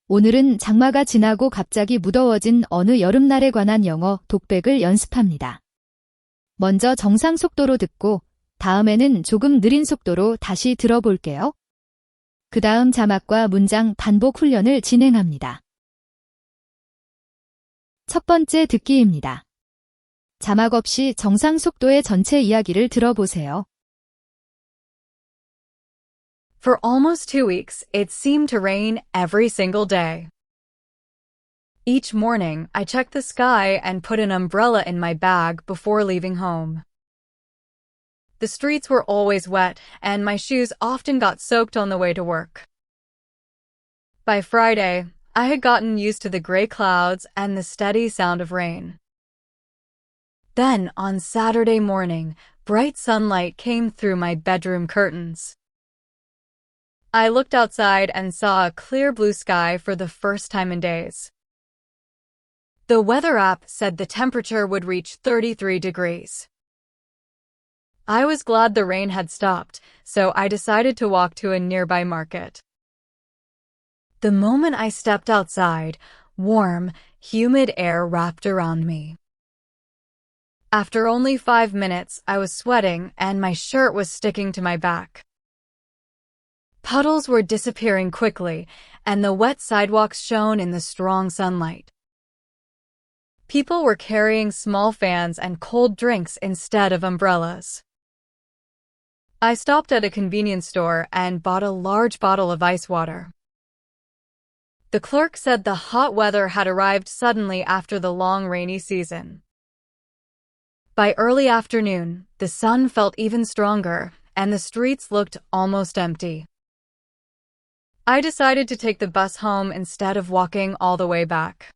오늘은 장마가 지나고 갑자기 무더워진 어느 여름날에 관한 영어 독백을 연습합니다. 먼저 정상 속도로 듣고 다음에는 조금 느린 속도로 다시 들어볼게요. 그 다음 자막과 문장 반복 훈련을 진행합니다. 첫 번째 듣기입니다. 자막 없이 정상 속도의 전체 이야기를 들어보세요. For almost 2 weeks, it seemed to rain every single day. Each morning, I checked the sky and put an umbrella in my bag before leaving home. The streets were always wet, and my shoes often got soaked on the way to work. By Friday, I had gotten used to the gray clouds and the steady sound of rain. Then, on Saturday morning, bright sunlight came through my bedroom curtains. I looked outside and saw a clear blue sky for the first time in days. The weather app said the temperature would reach 33 degrees. I was glad the rain had stopped, so I decided to walk to a nearby market. The moment I stepped outside, warm, humid air wrapped around me. After only 5 minutes, I was sweating and my shirt was sticking to my back. Puddles were disappearing quickly, and the wet sidewalks shone in the strong sunlight. People were carrying small fans and cold drinks instead of umbrellas. I stopped at a convenience store and bought a large bottle of ice water. The clerk said the hot weather had arrived suddenly after the long rainy season. By early afternoon, the sun felt even stronger, and the streets looked almost empty. I decided to take the bus home instead of walking all the way back.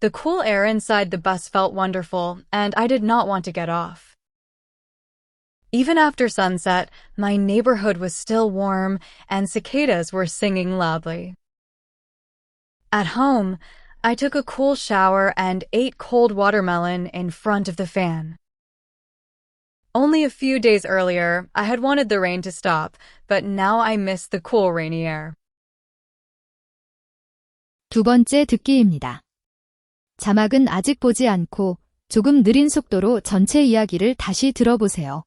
The cool air inside the bus felt wonderful, and I did not want to get off. Even after sunset, my neighborhood was still warm, and cicadas were singing loudly. At home, I took a cool shower and ate cold watermelon in front of the fan. Only a few days earlier, I had wanted the rain to stop, but now I miss the cool rainy air. 두 번째 듣기입니다. 자막은 아직 보지 않고 조금 느린 속도로 전체 이야기를 다시 들어보세요.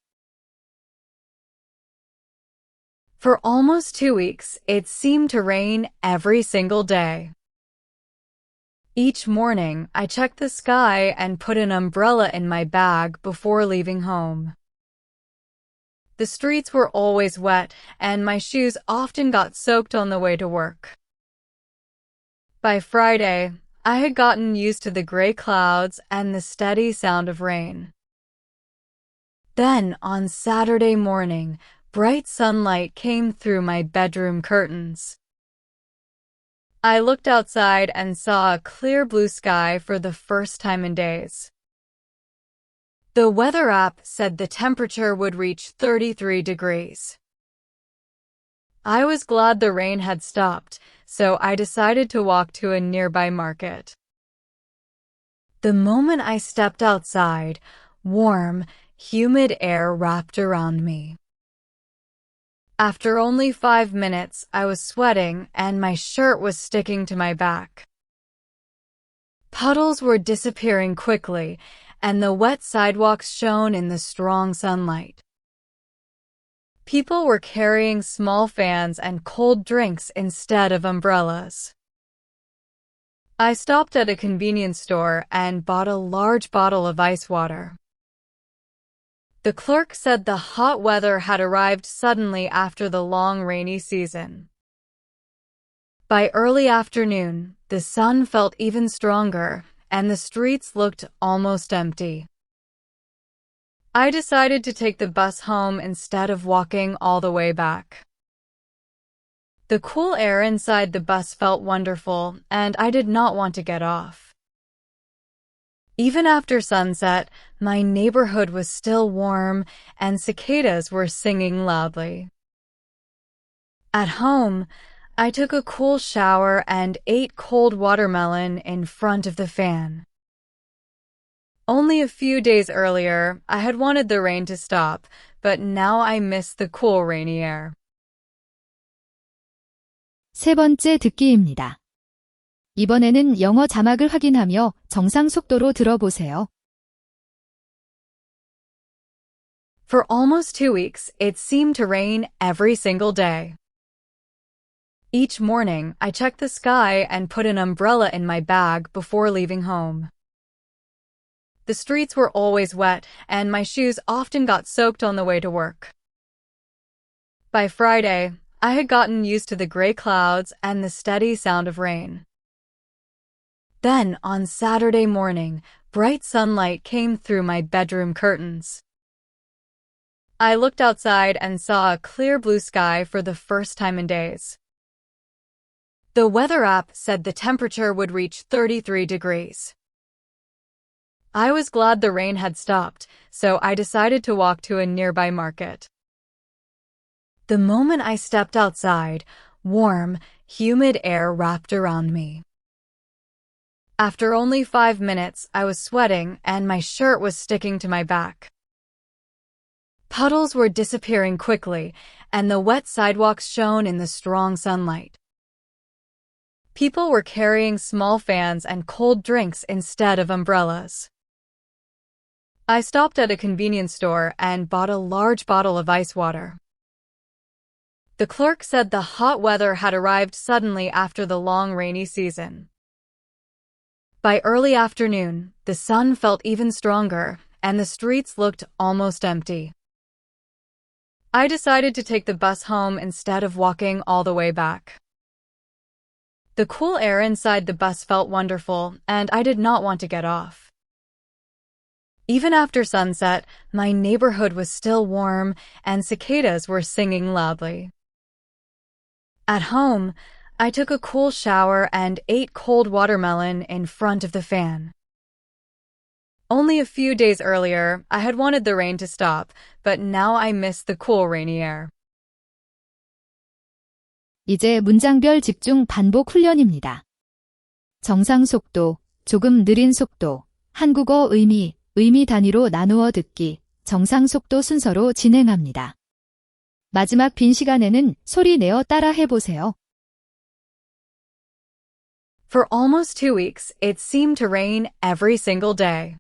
For almost 2 weeks, it seemed to rain every single day. Each morning, I checked the sky and put an umbrella in my bag before leaving home. The streets were always wet, and my shoes often got soaked on the way to work. By Friday, I had gotten used to the gray clouds and the steady sound of rain. Then, on Saturday morning, bright sunlight came through my bedroom curtains. I looked outside and saw a clear blue sky for the first time in days. The weather app said the temperature would reach 33 degrees. I was glad the rain had stopped, so I decided to walk to a nearby market. The moment I stepped outside, warm, humid air wrapped around me. After only 5 minutes, I was sweating and my shirt was sticking to my back. Puddles were disappearing quickly, and the wet sidewalks shone in the strong sunlight. People were carrying small fans and cold drinks instead of umbrellas. I stopped at a convenience store and bought a large bottle of ice water. The clerk said the hot weather had arrived suddenly after the long rainy season. By early afternoon, the sun felt even stronger, and the streets looked almost empty. I decided to take the bus home instead of walking all the way back. The cool air inside the bus felt wonderful, and I did not want to get off. Even after sunset, my neighborhood was still warm, and cicadas were singing loudly. At home, I took a cool shower and ate cold watermelon in front of the fan. Only a few days earlier, I had wanted the rain to stop, but now I miss the cool rainy air. 세 번째 듣기입니다. 이번에는 영어 자막을 확인하며 정상 속도로 들어보세요. For almost 2 weeks, it seemed to rain every single day. Each morning, I checked the sky and put an umbrella in my bag before leaving home. The streets were always wet, and my shoes often got soaked on the way to work. By Friday, I had gotten used to the gray clouds and the steady sound of rain. Then, on Saturday morning, bright sunlight came through my bedroom curtains. I looked outside and saw a clear blue sky for the first time in days. The weather app said the temperature would reach 33 degrees. I was glad the rain had stopped, so I decided to walk to a nearby market. The moment I stepped outside, warm, humid air wrapped around me. After only 5 minutes, I was sweating and my shirt was sticking to my back. Puddles were disappearing quickly, and the wet sidewalks shone in the strong sunlight. People were carrying small fans and cold drinks instead of umbrellas. I stopped at a convenience store and bought a large bottle of ice water. The clerk said the hot weather had arrived suddenly after the long rainy season. By early afternoon, the sun felt even stronger, and the streets looked almost empty. I decided to take the bus home instead of walking all the way back. The cool air inside the bus felt wonderful, and I did not want to get off. Even after sunset, my neighborhood was still warm, and cicadas were singing loudly. At home, I took a cool shower and ate cold watermelon in front of the fan. Only a few days earlier, I had wanted the rain to stop, but now I miss the cool rainy air. 이제 문장별 집중 반복 훈련입니다. 정상 속도, 조금 느린 속도, 한국어 의미, 의미 단위로 나누어 듣기, 정상 속도 순서로 진행합니다. 마지막 빈 시간에는 소리 내어 따라 해보세요. For almost 2 weeks, it seemed to rain every single day.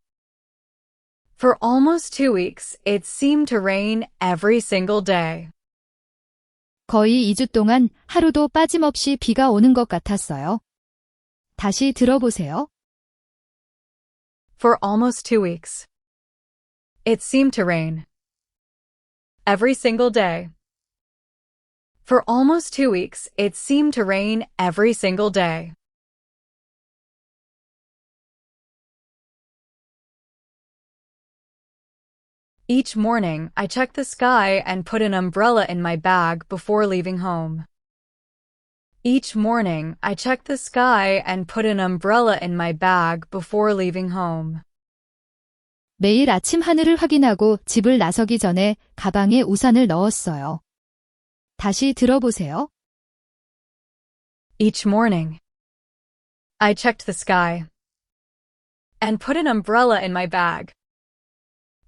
For almost 2 weeks, it seemed to rain every single day. 거의 2주 동안 하루도 빠짐없이 비가 오는 것 같았어요. 다시 들어보세요. For almost 2 weeks. It seemed to rain. Every single day. For almost 2 weeks, it seemed to rain every single day. Each morning, I checked the sky and put an umbrella in my bag before leaving home. Each morning, I checked the sky and put an umbrella in my bag before leaving home. 매일 아침 하늘을 확인하고 집을 나서기 전에 가방에 우산을 넣었어요. 다시 들어보세요. Each morning, I checked the sky and put an umbrella in my bag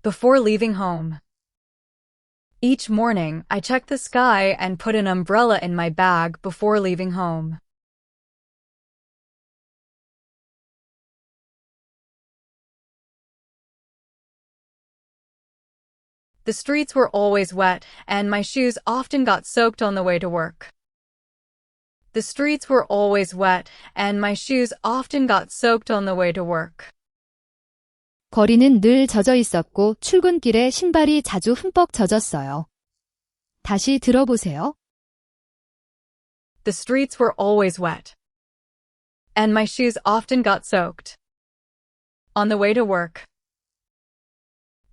before leaving home. Each morning, I checked the sky and put an umbrella in my bag before leaving home. The streets were always wet, and my shoes often got soaked on the way to work. The streets were always wet, and my shoes often got soaked on the way to work. 거리는 늘 젖어 있었고 출근길에 신발이 자주 흠뻑 젖었어요. 다시 들어보세요. The streets were always wet, and my shoes often got soaked. On the way to work.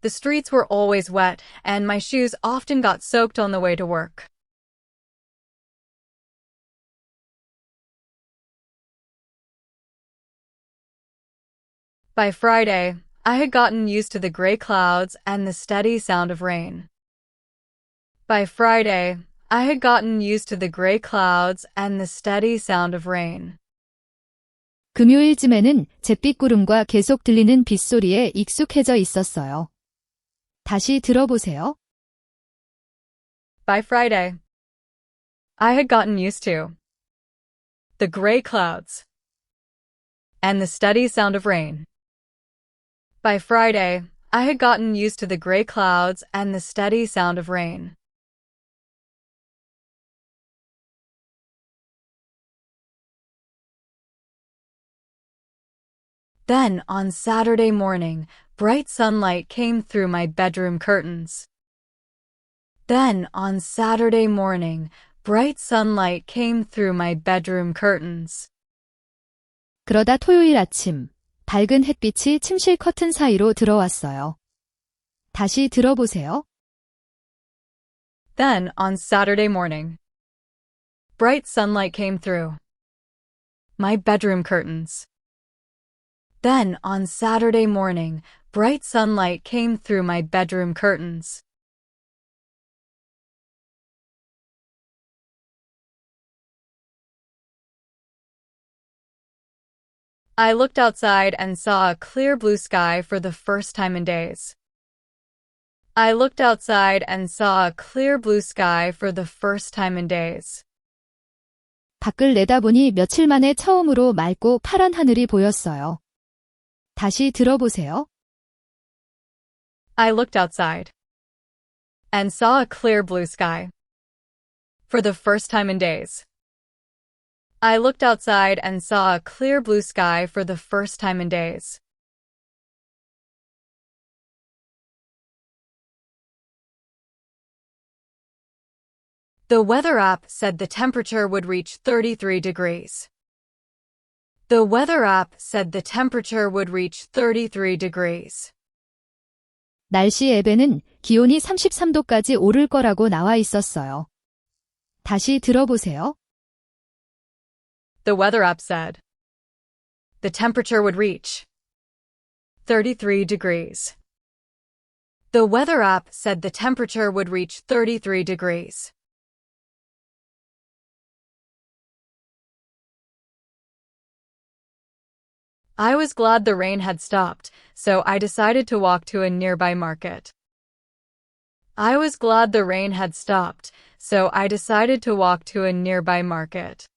The streets were always wet, and my shoes often got soaked on the way to work. By Friday, I had gotten used to the gray clouds and the steady sound of rain. By Friday, I had gotten used to the gray clouds and the steady sound of rain. 금요일쯤에는 잿빛 구름과 계속 들리는 빗소리에 익숙해져 있었어요. 다시 들어보세요. By Friday, I had gotten used to the gray clouds, and the steady sound of rain. By Friday, I had gotten used to the gray clouds and the steady sound of rain. Then, on Saturday morning, bright sunlight came through my bedroom curtains. Then, on Saturday morning, bright sunlight came through my bedroom curtains. 그러다 토요일 아침, 밝은 햇빛이 침실 커튼 사이로 들어왔어요. 다시 들어보세요. Then, on Saturday morning, bright sunlight came through my bedroom curtains. Then, on Saturday morning, bright sunlight came through my bedroom curtains. I looked outside and saw a clear blue sky for the first time in days. I looked outside and saw a clear blue sky for the first time in days. 밖을 내다보니 며칠 만에 처음으로 맑고 파란 하늘이 보였어요. 다시 들어보세요. I looked outside and saw a clear blue sky for the first time in days. I looked outside and saw a clear blue sky for the first time in days. The weather app said the temperature would reach 33 degrees. The weather app said the temperature would reach 33 degrees. 날씨 앱에는 기온이 33도까지 오를 거라고 나와 있었어요. 다시 들어보세요. The weather app said the temperature would reach 33 degrees. The weather app said the temperature would reach 33 degrees. I was glad the rain had stopped, so I decided to walk to a nearby market. I was glad the rain had stopped, so I decided to walk to a nearby market.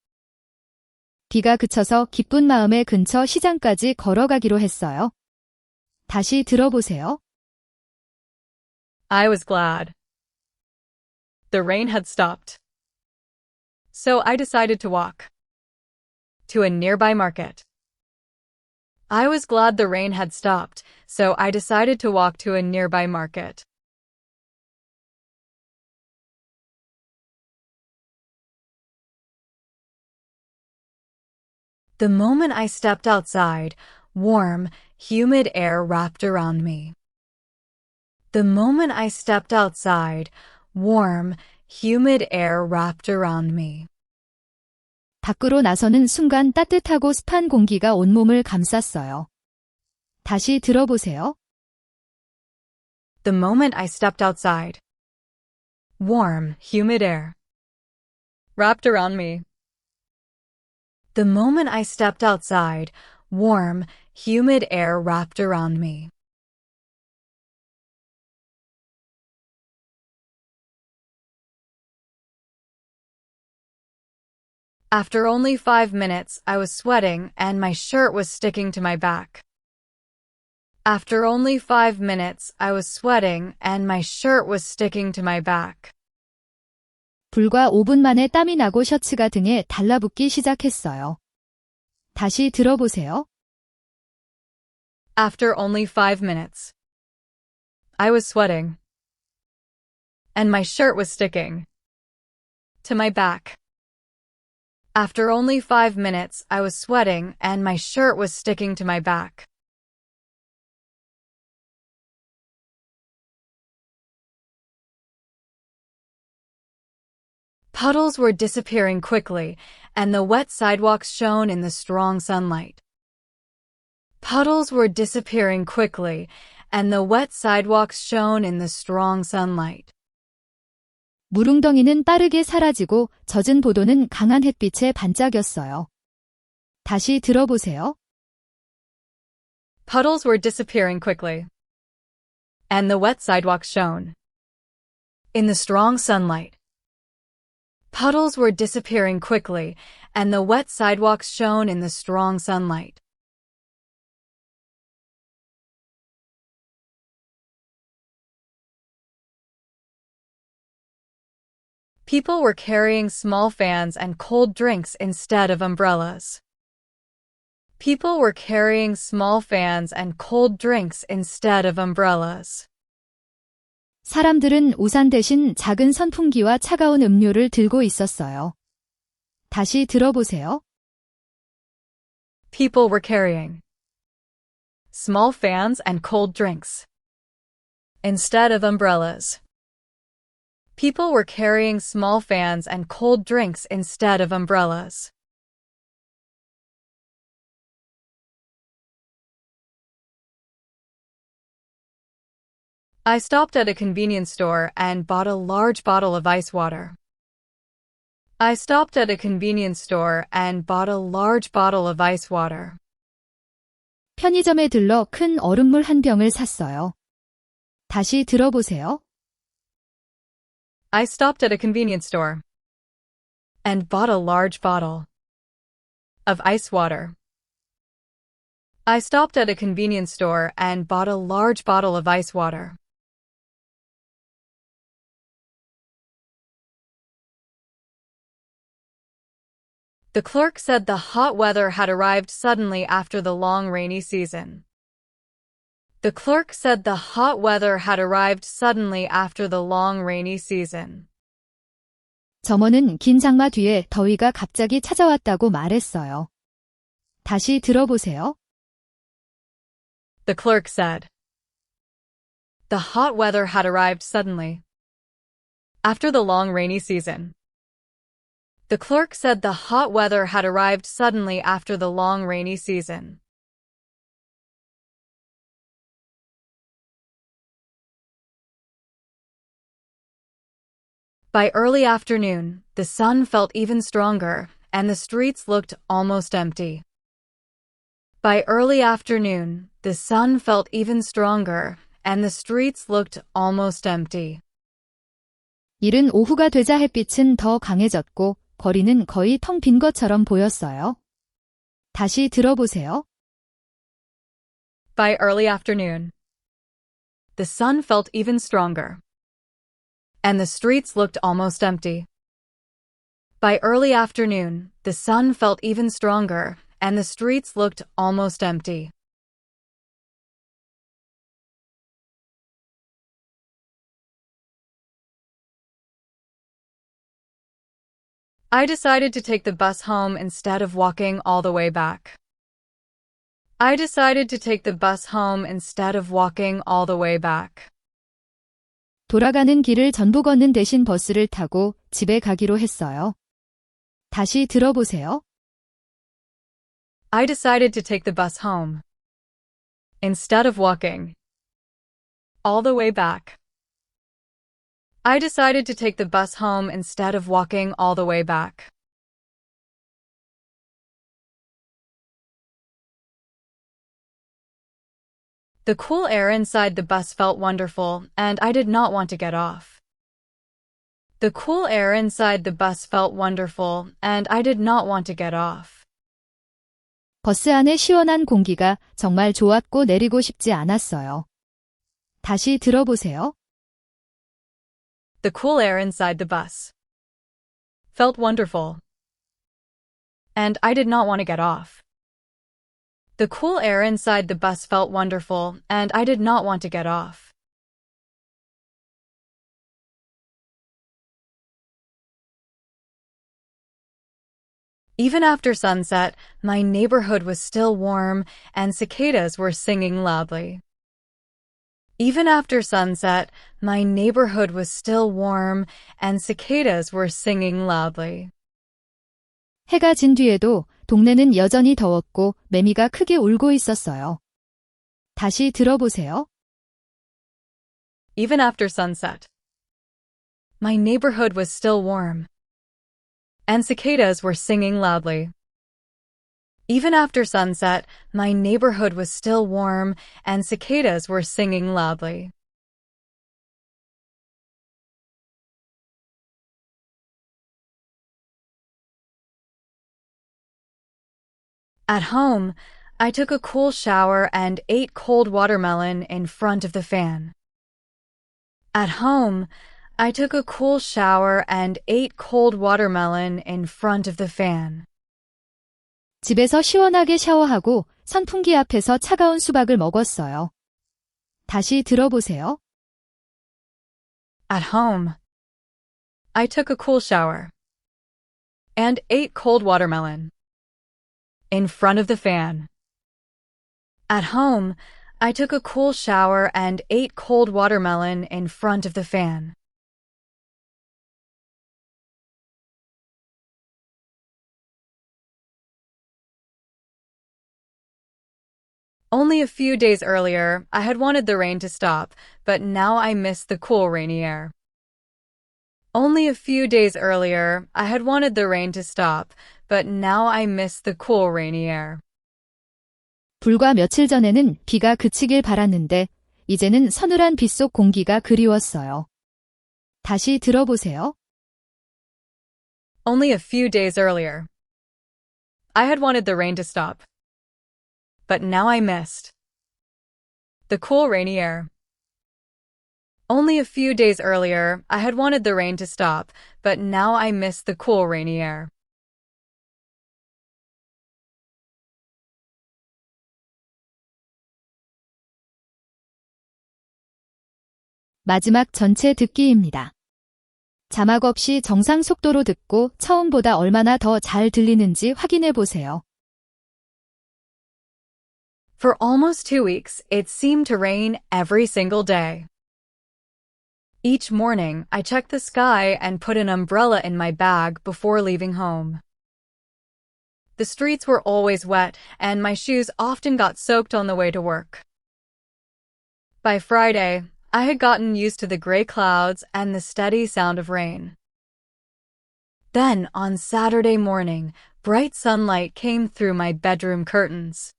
비가 그쳐서 기쁜 마음에 근처 시장까지 걸어가기로 했어요. 다시 들어보세요. I was glad the rain had stopped, so I decided to walk to a nearby market. I was glad the rain had stopped, so I decided to walk to a nearby market. The moment I stepped outside, warm, humid air wrapped around me. The moment I stepped outside, warm, humid air wrapped around me. 밖으로 나서는 순간 따뜻하고 습한 공기가 온몸을 감쌌어요. 다시 들어보세요. The moment I stepped outside, warm, humid air wrapped around me. The moment I stepped outside, warm, humid air wrapped around me. After only 5 minutes, I was sweating and my shirt was sticking to my back. After only 5 minutes, I was sweating and my shirt was sticking to my back. 불과 5분 만에 땀이 나고 셔츠가 등에 달라붙기 시작했어요. 다시 들어보세요. After only 5 minutes, I was sweating and my shirt was sticking to my back. After only 5 minutes, I was sweating and my shirt was sticking to my back. Puddles were disappearing quickly, and the wet sidewalks shone in the strong sunlight. Puddles were disappearing quickly, and the wet sidewalks shone in the strong sunlight. 물웅덩이는 빠르게 사라지고 젖은 보도는 강한 햇빛에 반짝였어요. 다시 들어보세요. Puddles were disappearing quickly, and the wet sidewalks shone in the strong sunlight. Puddles were disappearing quickly, and the wet sidewalks shone in the strong sunlight. People were carrying small fans and cold drinks instead of umbrellas. People were carrying small fans and cold drinks instead of umbrellas. 사람들은 우산 대신 작은 선풍기와 차가운 음료를 들고 있었어요. 다시 들어보세요. People were carrying small fans and cold drinks instead of umbrellas. People were carrying small fans and cold drinks instead of umbrellas. I stopped at a convenience store and bought a large bottle of ice water. I stopped at a convenience store and bought a large bottle of ice water. 편의점에 들러 큰 얼음물 한 병을 샀어요. 다시 들어보세요. I stopped at a convenience store and bought a large bottle of ice water. I stopped at a convenience store and bought a large bottle of ice water. The clerk said the hot weather had arrived suddenly after the long rainy season. The clerk said the hot weather had arrived suddenly after the long rainy season. 점원은 긴 장마 뒤에 더위가 갑자기 찾아왔다고 말했어요. 다시 들어보세요. The clerk said, the hot weather had arrived suddenly after the long rainy season. The clerk said the hot weather had arrived suddenly after the long rainy season. By early afternoon, the sun felt even stronger, and the streets looked almost empty. By early afternoon, the sun felt even stronger, and the streets looked almost empty. 이른 오후가 되자 햇빛은 더 강해졌고 거리는 거의 텅 빈 것처럼 보였어요. 다시 들어보세요. By early afternoon, the sun felt even stronger, and the streets looked almost empty. By early afternoon, the sun felt even stronger, and the streets looked almost empty. I decided to take the bus home instead of walking all the way back. I decided to take the bus home instead of walking all the way back. 돌아가는 길을 전부 걷는 대신 버스를 타고 집에 가기로 했어요. 다시 들어보세요. I decided to take the bus home instead of walking all the way back. I decided to take the bus home instead of walking all the way back. The cool air inside the bus felt wonderful, and I did not want to get off. The cool air inside the bus felt wonderful, and I did not want to get off. 버스 안의 시원한 공기가 정말 좋았고 내리고 싶지 않았어요. 다시 들어보세요. The cool air inside the bus felt wonderful, and I did not want to get off. The cool air inside the bus felt wonderful, and I did not want to get off. Even after sunset, my neighborhood was still warm, and cicadas were singing loudly. Even after sunset, my neighborhood was still warm, and cicadas were singing loudly. 해가 진 뒤에도 동네는 여전히 더웠고 매미가 크게 울고 있었어요. 다시 들어보세요. Even after sunset, my neighborhood was still warm, and cicadas were singing loudly. Even after sunset, my neighborhood was still warm, and cicadas were singing loudly. At home, I took a cool shower and ate cold watermelon in front of the fan. At home, I took a cool shower and ate cold watermelon in front of the fan. 집에서 시원하게 샤워하고 선풍기 앞에서 차가운 수박을 먹었어요. 다시 들어보세요. At home, I took a cool shower and ate cold watermelon in front of the fan. At home, I took a cool shower and ate cold watermelon in front of the fan. Only a few days earlier, I had wanted the rain to stop, but now I miss the cool rainy air. Only a few days earlier, I had wanted the rain to stop, but now I miss the cool rainy air. 불과 며칠 전에는 비가 그치길 바랐는데 이제는 서늘한 빗속 공기가 그리웠어요. 다시 들어보세요. Only a few days earlier, I had wanted the rain to stop, but now I missed the cool rainy air. Only a few days earlier, I had wanted the rain to stop, but now I miss the cool rainy air. 마지막 전체 듣기입니다. 자막 없이 정상 속도로 듣고 처음보다 얼마나 더 잘 들리는지 확인해 보세요. For almost 2 weeks, it seemed to rain every single day. Each morning, I checked the sky and put an umbrella in my bag before leaving home. The streets were always wet, and my shoes often got soaked on the way to work. By Friday, I had gotten used to the gray clouds and the steady sound of rain. Then, on Saturday morning, bright sunlight came through my bedroom curtains.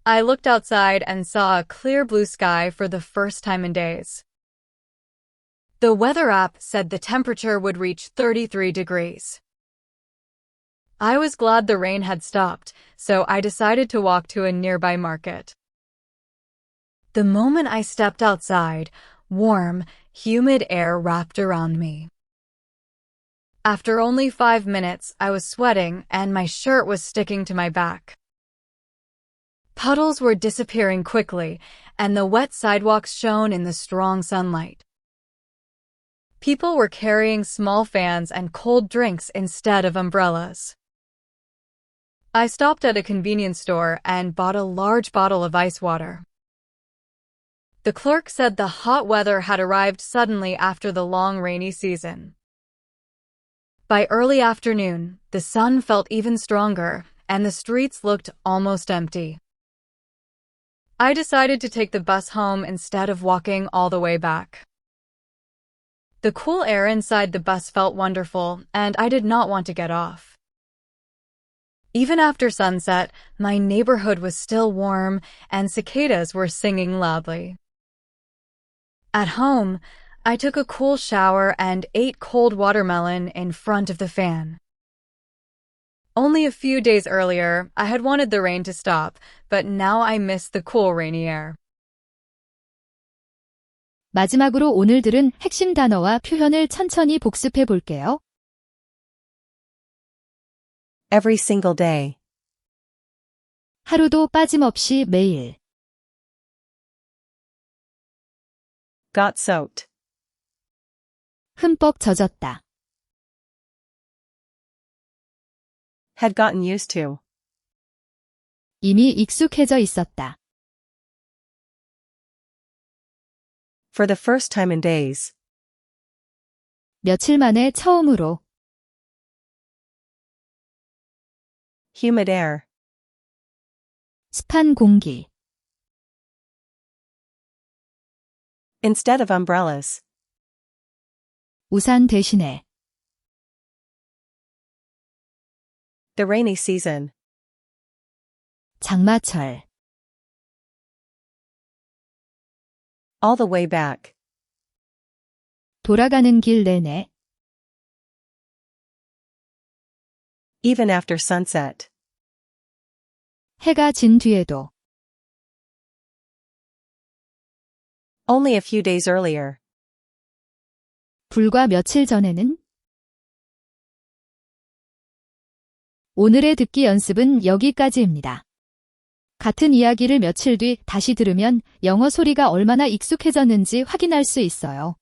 I looked outside and saw a clear blue sky for the first time in days. The weather app said the temperature would reach 33 degrees. I was glad the rain had stopped, so I decided to walk to a nearby market. The moment I stepped outside, warm, humid air wrapped around me. After only 5 minutes, I was sweating and my shirt was sticking to my back. Puddles were disappearing quickly, and the wet sidewalks shone in the strong sunlight. People were carrying small fans and cold drinks instead of umbrellas. I stopped at a convenience store and bought a large bottle of ice water. The clerk said the hot weather had arrived suddenly after the long rainy season. By early afternoon, the sun felt even stronger, and the streets looked almost empty. I decided to take the bus home instead of walking all the way back. The cool air inside the bus felt wonderful, and I did not want to get off. Even after sunset, my neighborhood was still warm, and cicadas were singing loudly. At home, I took a cool shower and ate cold watermelon in front of the fan. Only a few days earlier, I had wanted the rain to stop, but now I miss the cool rainy air. 마지막으로 오늘 들은 핵심 단어와 표현을 천천히 복습해 볼게요. Every single day. 하루도 빠짐없이 매일. Got soaked. 흠뻑 젖었다. Had gotten used to. 이미 익숙해져 있었다. For the first time in days. 며칠 만에 처음으로. Humid air. 습한 공기. Instead of umbrellas. 우산 대신에. The rainy season. 장마철. All the way back. 돌아가는 길 내내. Even after sunset. 해가 진 뒤에도. Only a few days earlier. 불과 며칠 전에는. 오늘의 듣기 연습은 여기까지입니다. 같은 이야기를 며칠 뒤 다시 들으면 영어 소리가 얼마나 익숙해졌는지 확인할 수 있어요.